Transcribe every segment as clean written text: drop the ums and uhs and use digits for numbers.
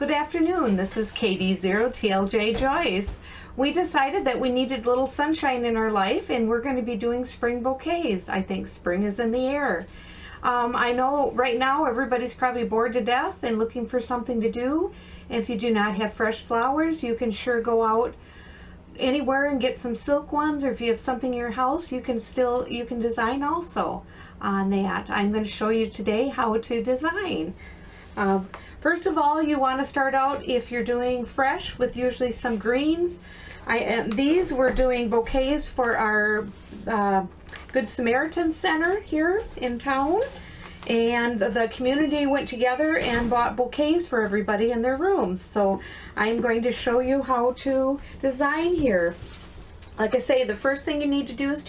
Good afternoon, this is KD0TLJ Joyce. We decided that we needed a little sunshine in our life and we're going to be doing spring bouquets. I think spring is in the air. I know right now everybody's probably bored to death and looking for something to do. If you do not have fresh flowers, you can sure go out anywhere and get some silk ones, or if you have something in your house, you can design also on that. I'm going to show you today how to design. First of all, you want to start out, if you're doing fresh, with usually some greens. These we're doing bouquets for our Good Samaritan Center here in town, and the community went together and bought bouquets for everybody in their rooms. So I'm going to show you how to design here. Like I say, the first thing you need to do is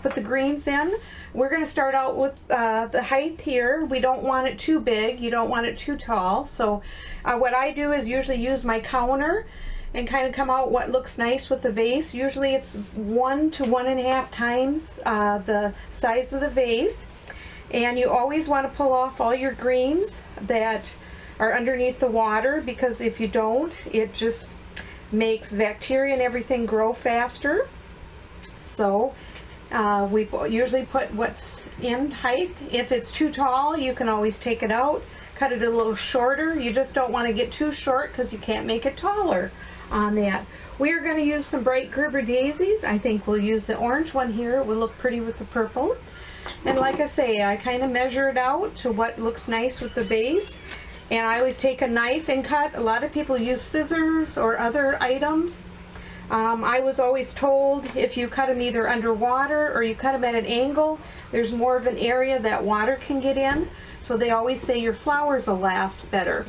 put the greens in. We're going to start out with the height here. We don't want it too big, you don't want it too tall. So what I do is usually use my counter and kind of come out what looks nice with the vase. Usually it's 1 to 1.5 times the size of the vase. And you always want to pull off all your greens that are underneath the water, because if you don't, it just makes bacteria and everything grow faster. So we usually put what's in height. If it's too tall, you can always take it out, cut it a little shorter. You just don't want to get too short because you can't make it taller on that. We are going to use some bright Gerber daisies. I think we'll use the orange one here. It will look pretty with the purple. And like I say, I kind of measure it out to what looks nice with the base. And I always take a knife and cut. A lot of people use scissors or other items. I was always told if you cut them either underwater or you cut them at an angle, there's more of an area that water can get in. So they always say your flowers will last better.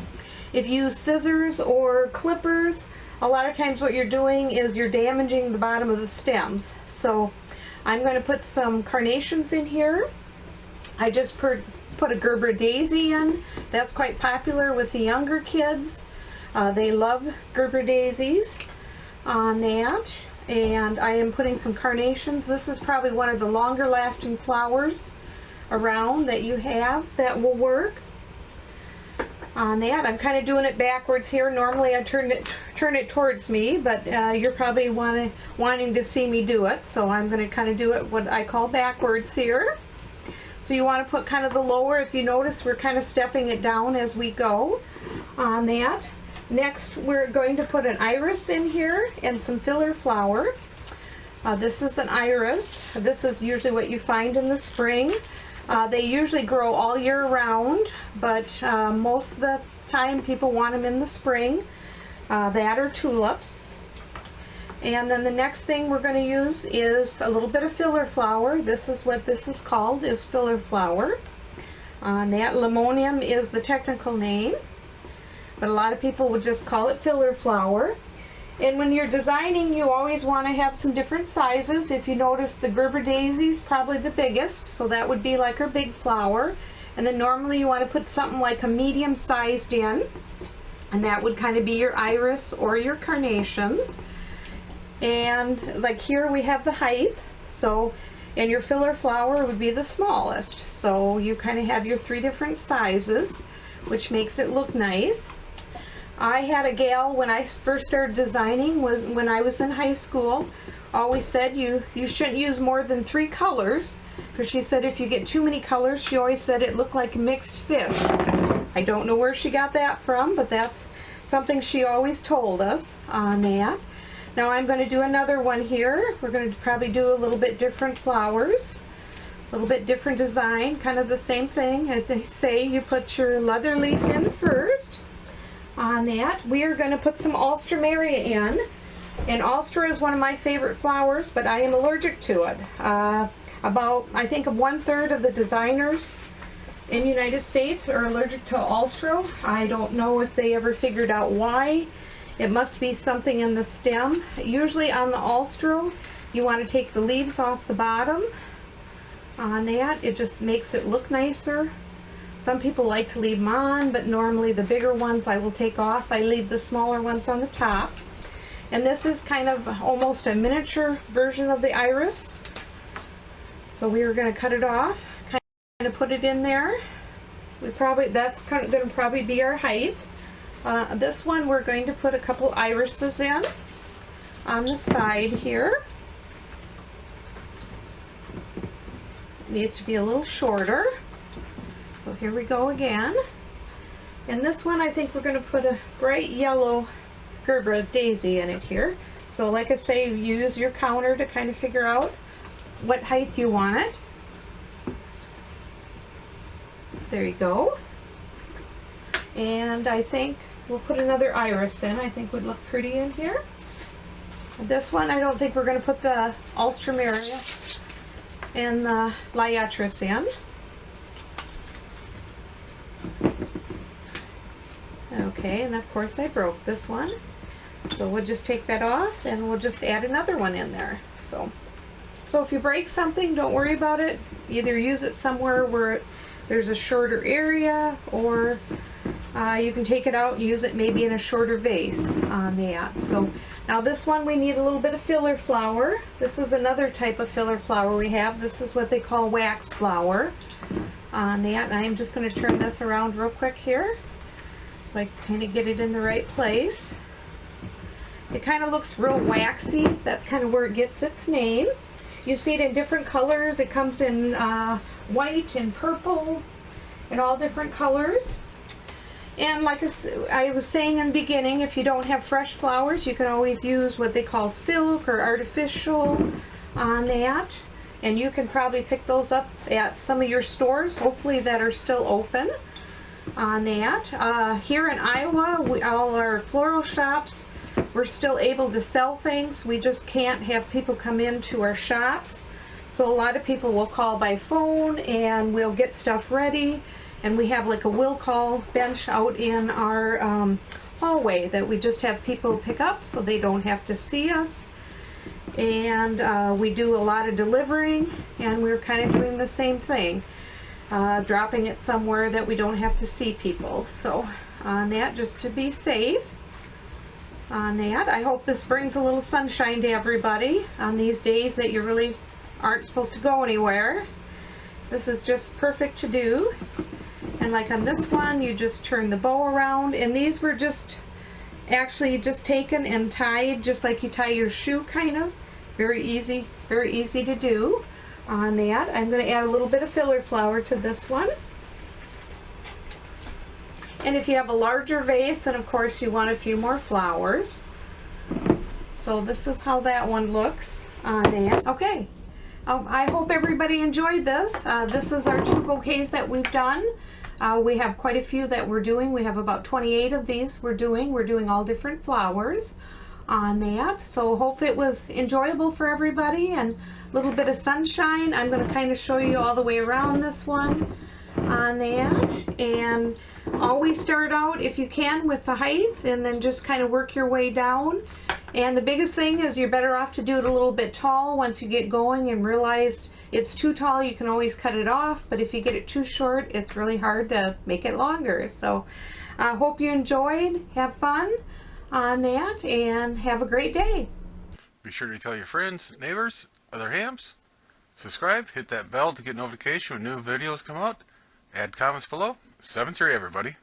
If you use scissors or clippers, a lot of times what you're doing is you're damaging the bottom of the stems. So I'm going to put some carnations in here. I just put a Gerber daisy in. That's quite popular with the younger kids. They love Gerber daisies on that. And I am putting some carnations. This is probably one of the longer lasting flowers around that you have that will work on that. I'm kind of doing it backwards here. Normally I turn it towards me, but you're probably wanting to see me do it, so I'm going to kind of do it what I call backwards here. So you want to put kind of the lower. If you notice, we're kind of stepping it down as we go on that. Next, we're going to put an iris in here and some filler flower. This is an iris. This is usually what you find in the spring. They usually grow all year round, but most of the time people want them in the spring. That or tulips. And then the next thing we're going to use is a little bit of filler flower. This is what this is called, is filler flower. That limonium is the technical name, but a lot of people would just call it filler flower. And when you're designing, you always want to have some different sizes. If you notice, the Gerber daisy is probably the biggest, so that would be like our big flower. And then normally you want to put something like a medium sized in, and that would kind of be your iris or your carnations. And like here we have the height, so, and your filler flower would be the smallest. So you kind of have your 3 different sizes, which makes it look nice. I had a gal when I first started designing, when I was in high school, always said you shouldn't use more than 3 colors, because she said if you get too many colors, she always said it looked like mixed fish. I don't know where she got that from, but that's something she always told us on that. Now I'm going to do another one here. We're going to probably do a little bit different flowers, a little bit different design, kind of the same thing. As they say, you put your leather leaf in first. On that, we are going to put some Alstroemeria in, and Alstra is one of my favorite flowers, but I am allergic to it. About, I think, 1/3 of the designers in the United States are allergic to Alstra. I don't know if they ever figured out why. It must be something in the stem. Usually on the Alstra, you want to take the leaves off the bottom on that. It just makes it look nicer. Some people like to leave them on, but normally the bigger ones I will take off. I leave the smaller ones on the top. And this is kind of almost a miniature version of the iris. So we are going to cut it off, kind of put it in there. That's going to probably be our height. This one we're going to put a couple irises in on the side here. It needs to be a little shorter. So here we go again. And this one I think we're going to put a bright yellow Gerbera daisy in it here. So like I say, use your counter to kind of figure out what height you want it. There you go. And I think we'll put another iris in. I think would look pretty in here. And this one I don't think we're going to put the Alstroemeria and the Liatris in. Okay, and of course I broke this one. So we'll just take that off and we'll just add another one in there. So if you break something, don't worry about it. Either use it somewhere where there's a shorter area, or you can take it out and use it maybe in a shorter vase on that. So now this one we need a little bit of filler flour. This is another type of filler flour we have. This is what they call wax flour on that. And I'm just going to turn this around real quick here so I can kind of get it in the right place. It kind of looks real waxy. That's kind of where it gets its name. You see it in different colors. It comes in white and purple and all different colors. And like I was saying in the beginning, if you don't have fresh flowers, you can always use what they call silk or artificial on that. And you can probably pick those up at some of your stores, hopefully that are still open on that. Here in Iowa, all our floral shops, we're still able to sell things. We just can't have people come into our shops. So a lot of people will call by phone and we'll get stuff ready. And we have like a will call bench out in our hallway that we just have people pick up so they don't have to see us. And we do a lot of delivering, and we're kind of doing the same thing. Dropping it somewhere that we don't have to see people. So on that, just to be safe on that. I hope this brings a little sunshine to everybody on these days that you really aren't supposed to go anywhere. This is just perfect to do. And like on this one, you just turn the bow around, and these were just actually just taken and tied just like you tie your shoe, kind of. Very easy to do on that. I'm going to add a little bit of filler flour to this one. And if you have a larger vase, then of course you want a few more flowers. So this is how that one looks on that. Okay, I hope everybody enjoyed this. This is our 2 bouquets that we've done. We have quite a few that we're doing. We have about 28 of these we're doing. We're doing all different flowers on that. So hope it was enjoyable for everybody, and a little bit of sunshine. I'm going to kind of show you all the way around this one on that. And always start out, if you can, with the height, and then just kind of work your way down. And the biggest thing is you're better off to do it a little bit tall once you get going and realize it's too tall. You can always cut it off, but if you get it too short, it's really hard to make it longer. So I hope you enjoyed, have fun on that, and have a great day. Be sure to tell your friends, neighbors, other hams. Subscribe, hit that bell to get notification when new videos come out. Add comments below. 7-3 everybody.